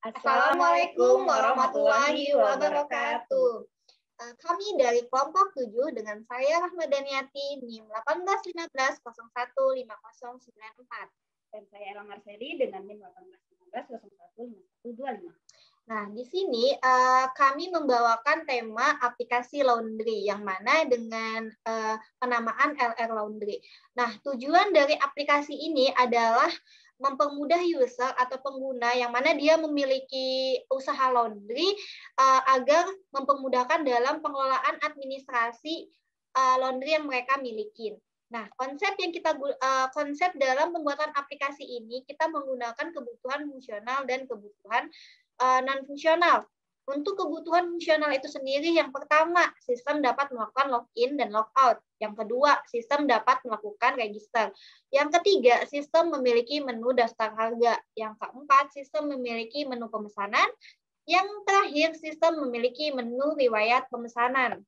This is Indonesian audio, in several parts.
Assalamualaikum warahmatullahi wabarakatuh. Kami dari kelompok 7 dengan saya Rahmadaniati NIM 1815015094. Dan saya Ella Marseli dengan NIM 1815015125. Nah, di sini kami membawakan tema aplikasi laundry yang mana dengan penamaan LR Laundry. Nah, tujuan dari aplikasi ini adalah mempermudah user atau pengguna yang mana dia memiliki usaha laundry agar mempermudahkan dalam pengelolaan administrasi laundry yang mereka miliki. Nah, konsep dalam pembuatan aplikasi ini kita menggunakan kebutuhan fungsional dan kebutuhan non-fungsional. Untuk kebutuhan fungsional itu sendiri, yang pertama, sistem dapat melakukan login dan logout. Yang kedua, sistem dapat melakukan register. Yang ketiga, sistem memiliki menu daftar harga. Yang keempat, sistem memiliki menu pemesanan. Yang terakhir, sistem memiliki menu riwayat pemesanan.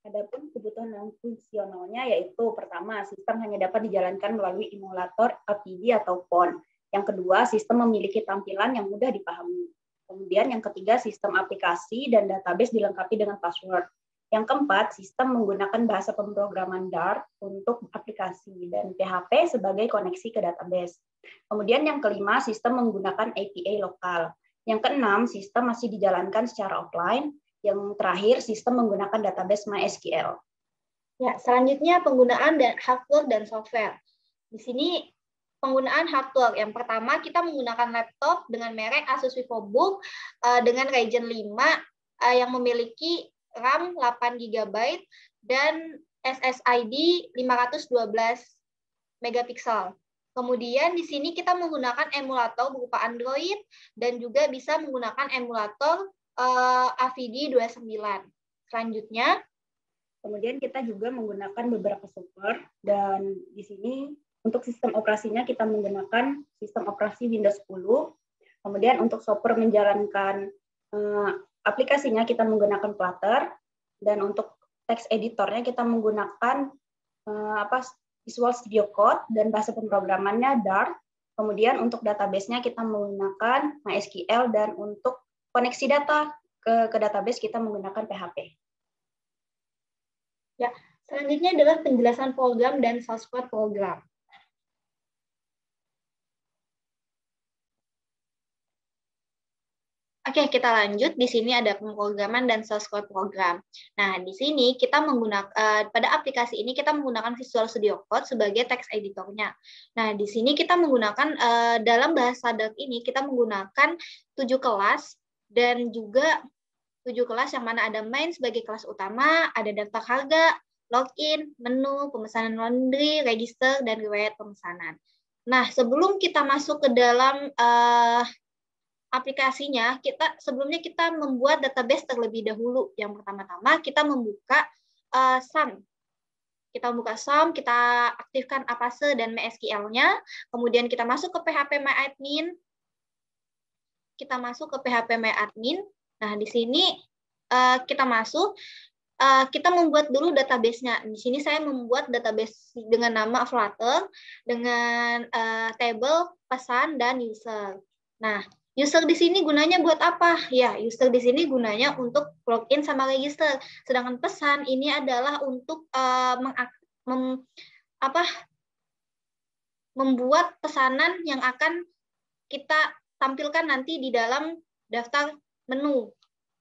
Adapun kebutuhan non-fungsionalnya yaitu pertama, sistem hanya dapat dijalankan melalui emulator, LPD atau PON. Yang kedua, sistem memiliki tampilan yang mudah dipahami. Kemudian yang ketiga, sistem aplikasi dan database dilengkapi dengan password. Yang keempat, sistem menggunakan bahasa pemrograman Dart untuk aplikasi dan PHP sebagai koneksi ke database. Kemudian yang kelima, sistem menggunakan API lokal. Yang keenam, sistem masih dijalankan secara offline. Yang terakhir, sistem menggunakan database MySQL. Ya, selanjutnya penggunaan hardware dan software. Di sini penggunaan hardware. Yang pertama, kita menggunakan laptop dengan merek Asus VivoBook dengan Ryzen 5 yang memiliki RAM 8 GB dan SSID 512 megapiksel. Kemudian di sini kita menggunakan emulator berupa Android dan juga bisa menggunakan emulator AVD 29. Selanjutnya, kemudian kita juga menggunakan beberapa software dan di sini untuk sistem operasinya kita menggunakan sistem operasi Windows 10. Kemudian untuk software menjalankan aplikasinya kita menggunakan Flutter dan untuk text editornya kita menggunakan Visual Studio Code dan bahasa pemrogramannya Dart. Kemudian untuk database-nya kita menggunakan MySQL dan untuk koneksi data ke database kita menggunakan PHP. Ya, selanjutnya adalah penjelasan program dan source code program. Oke, kita lanjut. Di sini ada pemrograman dan source code program. Nah, di sini kita menggunakan pada aplikasi ini kita menggunakan Visual Studio Code sebagai text editornya. Nah, di sini kita menggunakan dalam bahasa Dart ini kita menggunakan 7 kelas dan juga 7 kelas yang mana ada main sebagai kelas utama, ada daftar harga, login, menu, pemesanan laundry, register, dan riwayat pemesanan. Nah, sebelum kita masuk ke dalam aplikasinya, sebelumnya kita membuat database terlebih dahulu. Yang pertama-tama kita membuka SAM. Kita membuka SAM, kita aktifkan Apase dan MySQL-nya, kemudian kita masuk ke PHP MyAdmin. Nah, di sini kita masuk, kita membuat dulu database-nya. Di sini saya membuat database dengan nama Flutter, dengan table, pesan, dan user. Nah, user di sini gunanya buat apa? Ya, user di sini gunanya untuk login sama register. Sedangkan pesan ini adalah untuk membuat pesanan yang akan kita tampilkan nanti di dalam daftar menu.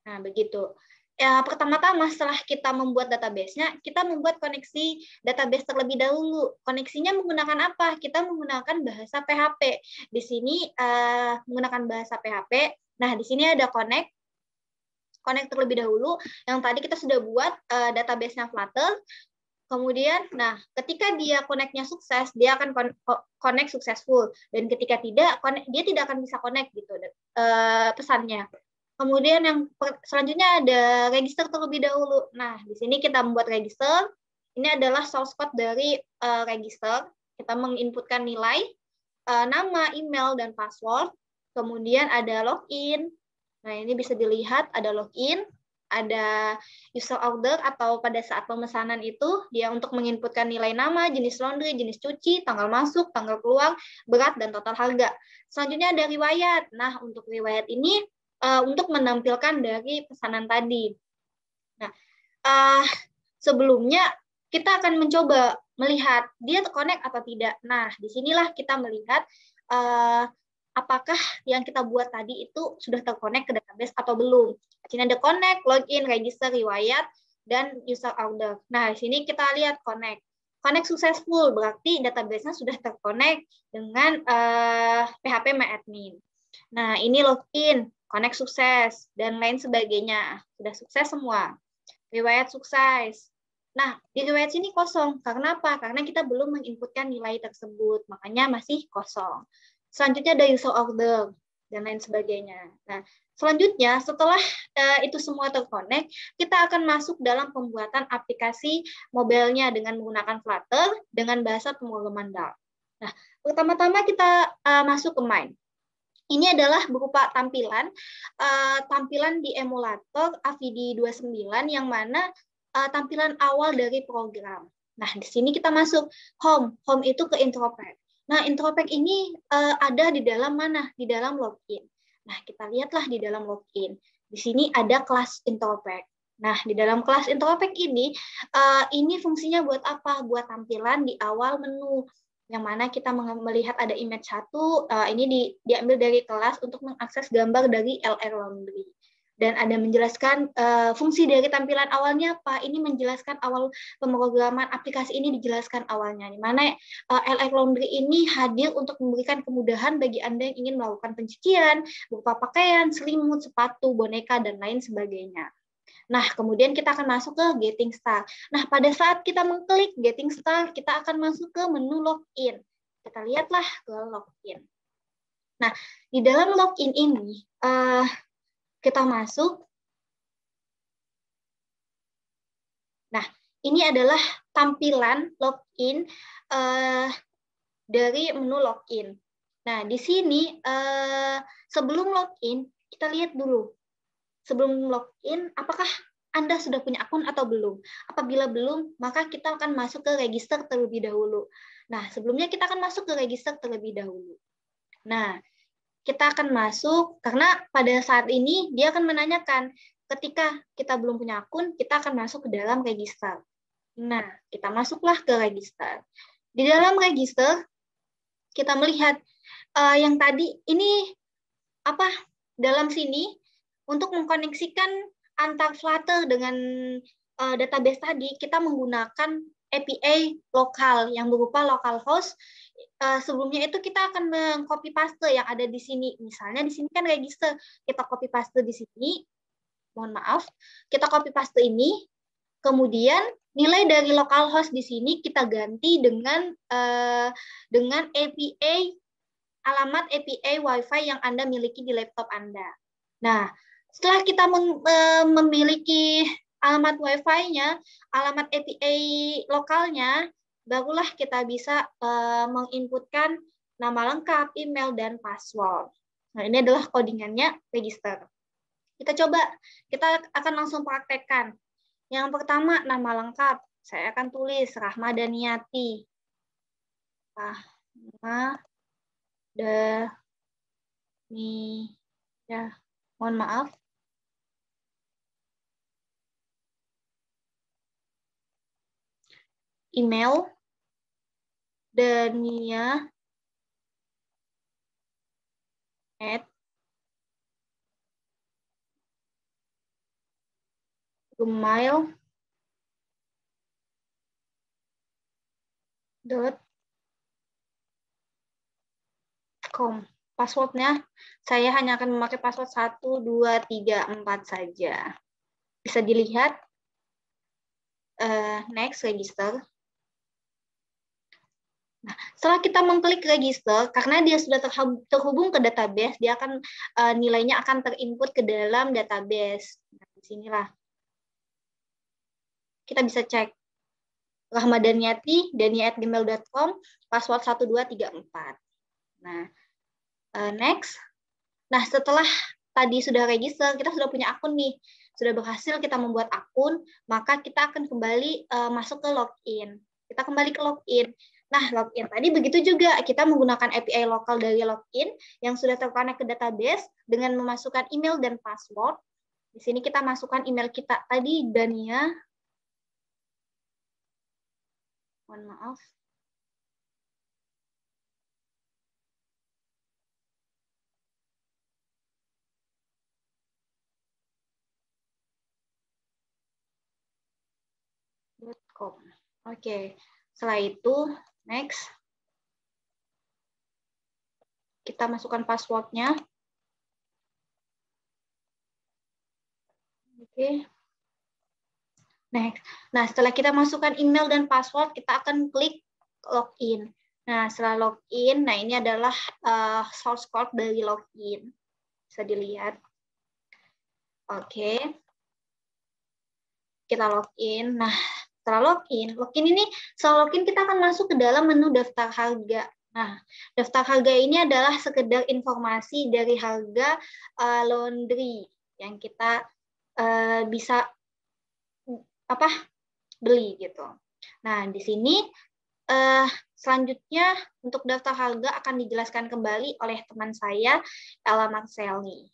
Nah, begitu. Ya, pertama-tama setelah kita membuat database-nya, kita membuat koneksi database terlebih dahulu. Koneksinya menggunakan apa? Kita menggunakan bahasa PHP. Di sini menggunakan bahasa PHP. Nah, di sini ada connect terlebih dahulu. Yang tadi kita sudah buat database-nya Flutter. Kemudian, nah, ketika dia connect-nya sukses, dia akan connect successful. Dan ketika tidak, dia tidak akan bisa connect gitu pesannya. Kemudian yang selanjutnya ada register terlebih dahulu. Nah, di sini kita membuat register. Ini adalah source code dari register. Kita menginputkan nilai, nama, email, dan password. Kemudian ada login. Nah, ini bisa dilihat ada login. ada user order atau pada saat pemesanan itu dia untuk menginputkan nilai nama, jenis laundry, jenis cuci, tanggal masuk, tanggal keluar, berat, dan total harga. Selanjutnya ada riwayat. Nah, untuk riwayat ini untuk menampilkan dari pesanan tadi. Nah, sebelumnya kita akan mencoba melihat dia terkonek atau tidak. Nah, disinilah kita melihat apakah yang kita buat tadi itu sudah terkonek ke database atau belum. Di sini ada connect, login, register, riwayat, dan user order. Nah, di sini kita lihat connect. Connect successful, berarti database-nya sudah terkonek dengan PHP MyAdmin. Nah, ini login, connect sukses, dan lain sebagainya. Sudah sukses semua. Riwayat sukses. Nah, di riwayat sini kosong. Karena apa? Karena kita belum menginputkan nilai tersebut. Makanya masih kosong. Selanjutnya ada user order, dan lain sebagainya. Nah, selanjutnya setelah itu semua terkonek, kita akan masuk dalam pembuatan aplikasi mobilenya dengan menggunakan Flutter dengan bahasa pemrograman Dart. Nah, pertama-tama kita masuk ke Main. Ini adalah berupa tampilan di emulator AVD29 yang mana tampilan awal dari program. Nah, di sini kita masuk Home. Home itu ke Intropect. Nah, Intropect ini ada di dalam mana? Di dalam login. Nah, kita lihatlah di dalam login. Di sini ada kelas Intropect. Nah, di dalam kelas Intropect ini fungsinya buat apa? Buat tampilan di awal menu. Yang mana kita melihat ada image 1, ini diambil dari kelas untuk mengakses gambar dari LR Laundry. Dan ada menjelaskan fungsi dari tampilan awalnya apa. Ini menjelaskan awal pemrograman aplikasi ini dijelaskan awalnya. Di mana LR Laundry ini hadir untuk memberikan kemudahan bagi Anda yang ingin melakukan pencucian, berupa pakaian, selimut, sepatu, boneka, dan lain sebagainya. Nah, kemudian kita akan masuk ke Getting Start. Nah, pada saat kita mengklik Getting Start, kita akan masuk ke menu Login. Kita lihatlah ke Login. Nah, di dalam Login ini, kita masuk. Nah, ini adalah tampilan login dari menu login. Nah, di sini sebelum login, kita lihat dulu. Sebelum login, apakah Anda sudah punya akun atau belum? Apabila belum, maka kita akan masuk ke register terlebih dahulu. Nah, sebelumnya kita akan masuk ke register terlebih dahulu. Nah, kita akan masuk, karena pada saat ini dia akan menanyakan, ketika kita belum punya akun, kita akan masuk ke dalam register. Nah, kita masuklah ke register. Di dalam register, kita melihat yang tadi, ini apa? Dalam sini, untuk mengkoneksikan antar Flutter dengan database tadi, kita menggunakan API lokal yang berupa localhost. Sebelumnya itu kita akan meng-copy paste yang ada di sini. Misalnya di sini kan register, kita copy paste di sini. Mohon maaf, kita copy paste ini. Kemudian nilai dari localhost di sini kita ganti dengan alamat API Wi-Fi yang Anda miliki di laptop Anda. Nah, setelah kita memiliki alamat Wi-Fi-nya, alamat API lokalnya, barulah kita bisa menginputkan nama lengkap, email, dan password. Nah, ini adalah codingannya register. Kita coba, kita akan langsung praktekkan. Yang pertama, nama lengkap. Saya akan tulis Rahma Daniati. Rahma ya, mohon maaf. Email dania@gmail.com. Passwordnya saya hanya akan memakai password 1, 2, 3, 4 saja. Bisa dilihat. Next, register. Nah, setelah kita mengklik register, karena dia sudah terhubung ke database, dia akan nilainya akan terinput ke dalam database. Nah, di sinilah kita bisa cek Rahma Daniati, dania@gmail.com, password 1, 2, 3, 4. Nah, next. Nah, setelah tadi sudah register, kita sudah punya akun nih. sudah berhasil kita membuat akun, maka kita akan kembali masuk ke login. Kita kembali ke login. Nah, login tadi begitu juga, kita menggunakan API lokal dari login yang sudah terkonek ke database dengan memasukkan email dan password. Di sini kita masukkan email kita tadi, Dania. Mohon maaf. Oke, setelah itu next kita masukkan passwordnya. Oke. Next. Nah, setelah kita masukkan email dan password, kita akan klik login. Nah, setelah login, nah ini adalah source code dari login. Bisa dilihat. Oke. Kita login. Nah, setelah login ini setelah login kita akan masuk ke dalam menu daftar harga. Nah, daftar harga ini adalah sekedar informasi dari harga laundry yang kita bisa beli gitu. Nah, di sini selanjutnya untuk daftar harga akan dijelaskan kembali oleh teman saya, Ella Marcelli.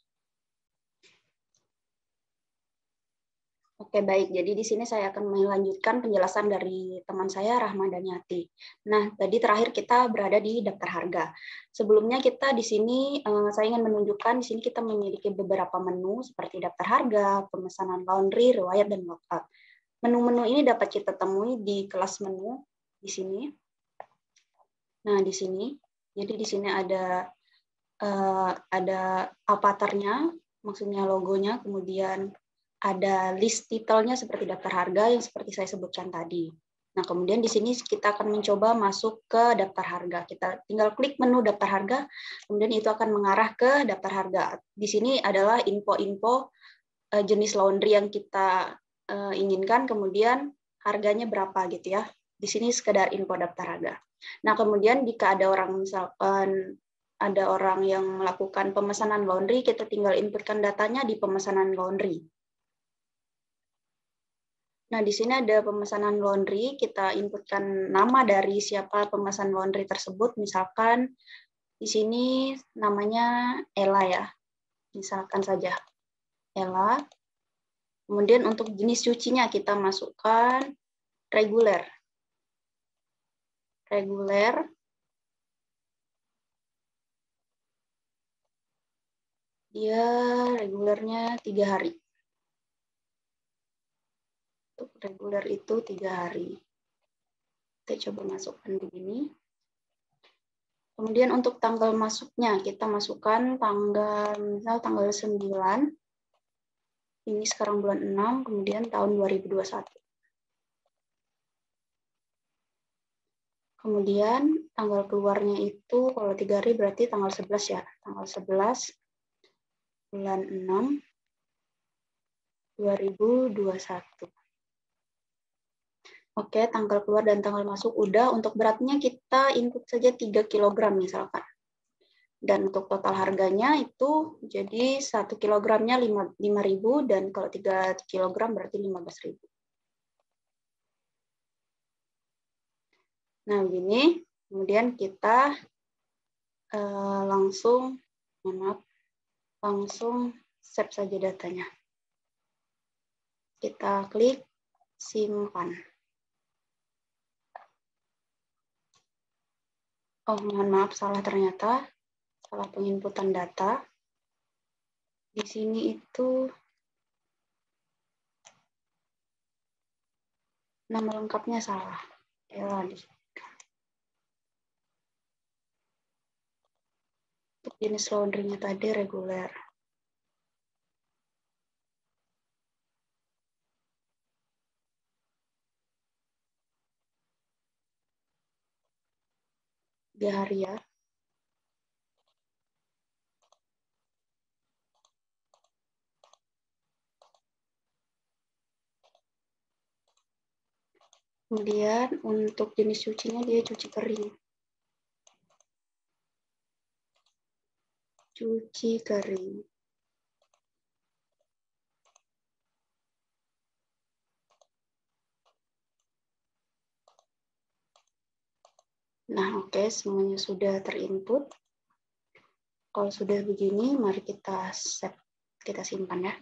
Oke, baik. Jadi di sini saya akan melanjutkan penjelasan dari teman saya, Rahma Daniati. Nah, tadi terakhir kita berada di daftar harga. Sebelumnya kita di sini, saya ingin menunjukkan di sini kita memiliki beberapa menu seperti daftar harga, pemesanan laundry, riwayat, dan lookup. Menu-menu ini dapat kita temui di kelas menu di sini. Nah, di sini. Jadi di sini ada avatarnya, maksudnya logonya, kemudian ada list titelnya seperti daftar harga yang seperti saya sebutkan tadi. Nah, kemudian di sini kita akan mencoba masuk ke daftar harga. Kita tinggal klik menu daftar harga, kemudian itu akan mengarah ke daftar harga. Di sini adalah info-info jenis laundry yang kita inginkan, kemudian harganya berapa gitu ya. Di sini sekedar info daftar harga. Nah, kemudian jika ada orang misalkan ada orang yang melakukan pemesanan laundry, kita tinggal inputkan datanya di pemesanan laundry. Nah, di sini ada pemesanan laundry, kita inputkan nama dari siapa pemesan laundry tersebut, misalkan di sini namanya Ella ya, misalkan saja Ella. Kemudian untuk jenis cucinya kita masukkan reguler. Reguler. Dia regulernya 3 hari. Untuk reguler itu 3 hari. Kita coba masukkan begini. Kemudian untuk tanggal masuknya, kita masukkan tanggal, misal tanggal 9. Ini sekarang bulan 6, kemudian tahun 2021. Kemudian tanggal keluarnya itu, kalau 3 hari berarti tanggal 11 ya. Tanggal 11 bulan 6, 2021. Oke, tanggal keluar dan tanggal masuk udah. Untuk beratnya kita input saja 3 kg misalkan. Dan untuk total harganya itu jadi 1 kilogramnya 5.000 dan kalau 3 kg berarti 15.000. Nah, begini. Kemudian kita langsung save saja datanya. Kita klik simpan. Oh, mohon maaf, salah ternyata. Salah penginputan data. Di sini itu nama lengkapnya salah. Ella di sini. Untuk jenis laundry-nya tadi reguler. Di hari ya. Kemudian untuk jenis cucinya dia cuci kering. Cuci kering. Nah, oke, semuanya sudah terinput. Kalau sudah begini, mari kita save, kita simpan ya.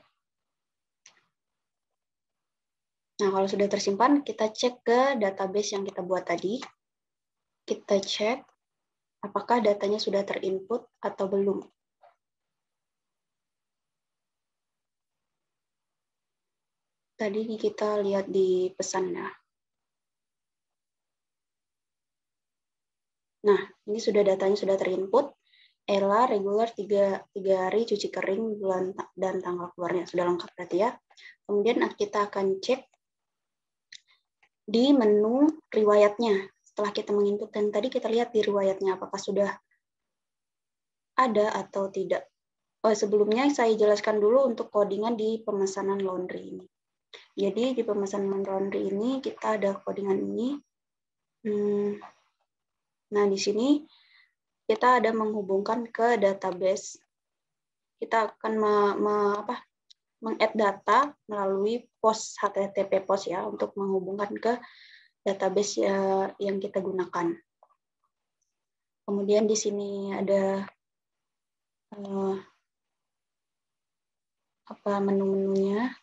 Nah, kalau sudah tersimpan, kita cek ke database yang kita buat tadi. Kita cek apakah datanya sudah terinput atau belum. Tadi kita lihat di pesannya. Nah, ini sudah datanya sudah terinput. Ella reguler 3 hari, cuci kering, bulan dan tanggal keluarnya. Sudah lengkap berarti ya. Kemudian kita akan cek di menu riwayatnya. Setelah kita menginput dan tadi kita lihat di riwayatnya apakah sudah ada atau tidak. Oh, sebelumnya saya jelaskan dulu untuk codingan di pemesanan laundry ini. Jadi di pemesanan laundry ini kita ada codingan ini. Nah, di sini kita ada menghubungkan ke database. Kita akan meng-add data melalui post HTTP post ya untuk menghubungkan ke database yang kita gunakan. Kemudian di sini ada menu-menunya.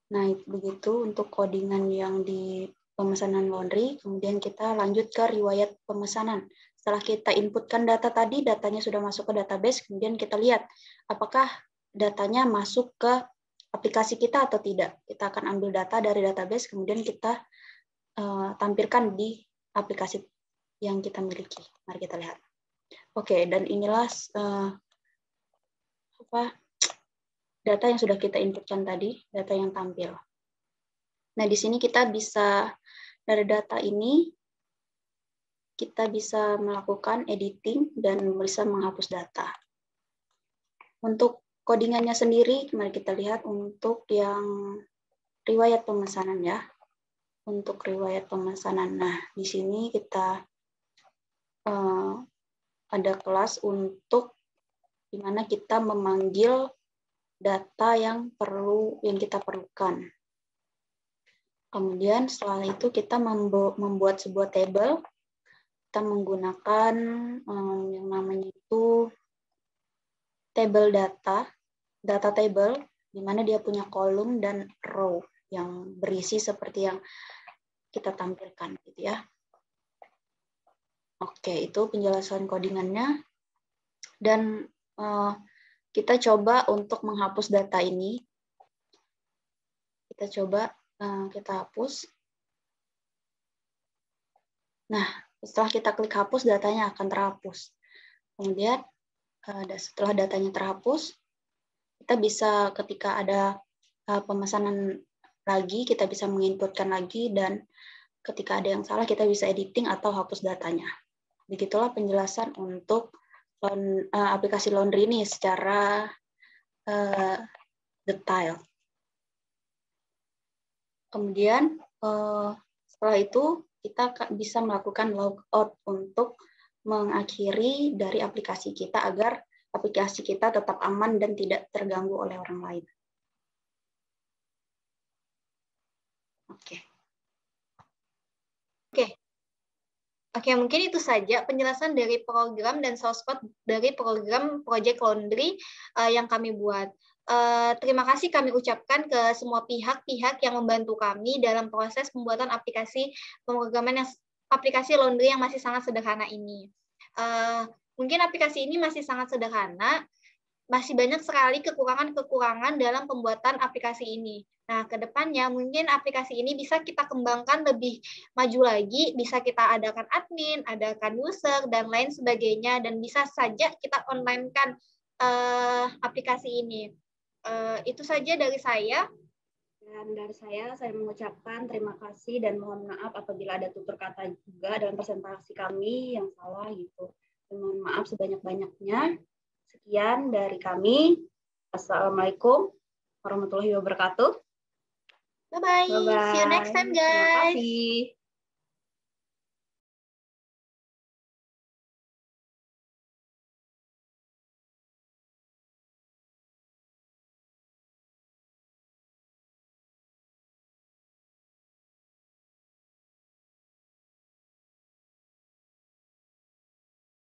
Nah, begitu untuk codingan yang di pemesanan laundry. Kemudian kita lanjut ke riwayat pemesanan. Setelah kita inputkan data tadi, datanya sudah masuk ke database, kemudian kita lihat apakah datanya masuk ke aplikasi kita atau tidak. Kita akan ambil data dari database, kemudian kita tampilkan di aplikasi yang kita miliki. Mari kita lihat. Oke, dan inilah data yang sudah kita inputkan tadi, data yang tampil. Nah, di sini kita bisa, dari data ini, kita bisa melakukan editing dan bisa menghapus data. Untuk codingannya sendiri, mari kita lihat untuk yang riwayat pemesanan ya. Untuk riwayat pemesanan. Nah, di sini kita ada kelas untuk di mana kita memanggil data yang kita perlukan. Kemudian setelah itu kita membuat sebuah table. Kita menggunakan yang namanya itu table data table, di mana dia punya kolom dan row yang berisi seperti yang kita tampilkan, gitu ya. Oke, itu penjelasan codingannya. Dan kita coba untuk menghapus data ini. Kita coba kita hapus. Nah, setelah kita klik hapus, datanya akan terhapus. Kemudian setelah datanya terhapus, kita bisa ketika ada pemesanan lagi, kita bisa menginputkan lagi, dan ketika ada yang salah, kita bisa editing atau hapus datanya. Begitulah penjelasan untuk aplikasi laundry ini secara detail. Kemudian setelah itu kita bisa melakukan logout untuk mengakhiri dari aplikasi kita agar aplikasi kita tetap aman dan tidak terganggu oleh orang lain. Oke, mungkin itu saja penjelasan dari program dan source code dari program Project Laundry yang kami buat. Terima kasih kami ucapkan ke semua pihak-pihak yang membantu kami dalam proses pembuatan aplikasi pemrograman aplikasi laundry yang masih sangat sederhana ini. Mungkin aplikasi ini masih sangat sederhana, masih banyak sekali kekurangan-kekurangan dalam pembuatan aplikasi ini. Nah, ke depannya mungkin aplikasi ini bisa kita kembangkan lebih maju lagi, bisa kita adakan admin, adakan user, dan lain sebagainya, dan bisa saja kita online-kan aplikasi ini. Itu saja dari saya. Dan dari saya mengucapkan terima kasih dan mohon maaf apabila ada tutur kata juga dalam presentasi kami yang salah gitu. Dan mohon maaf sebanyak-banyaknya. Sekian dari kami. Assalamualaikum warahmatullahi wabarakatuh. Bye-bye. See you next time, guys. Terima kasih.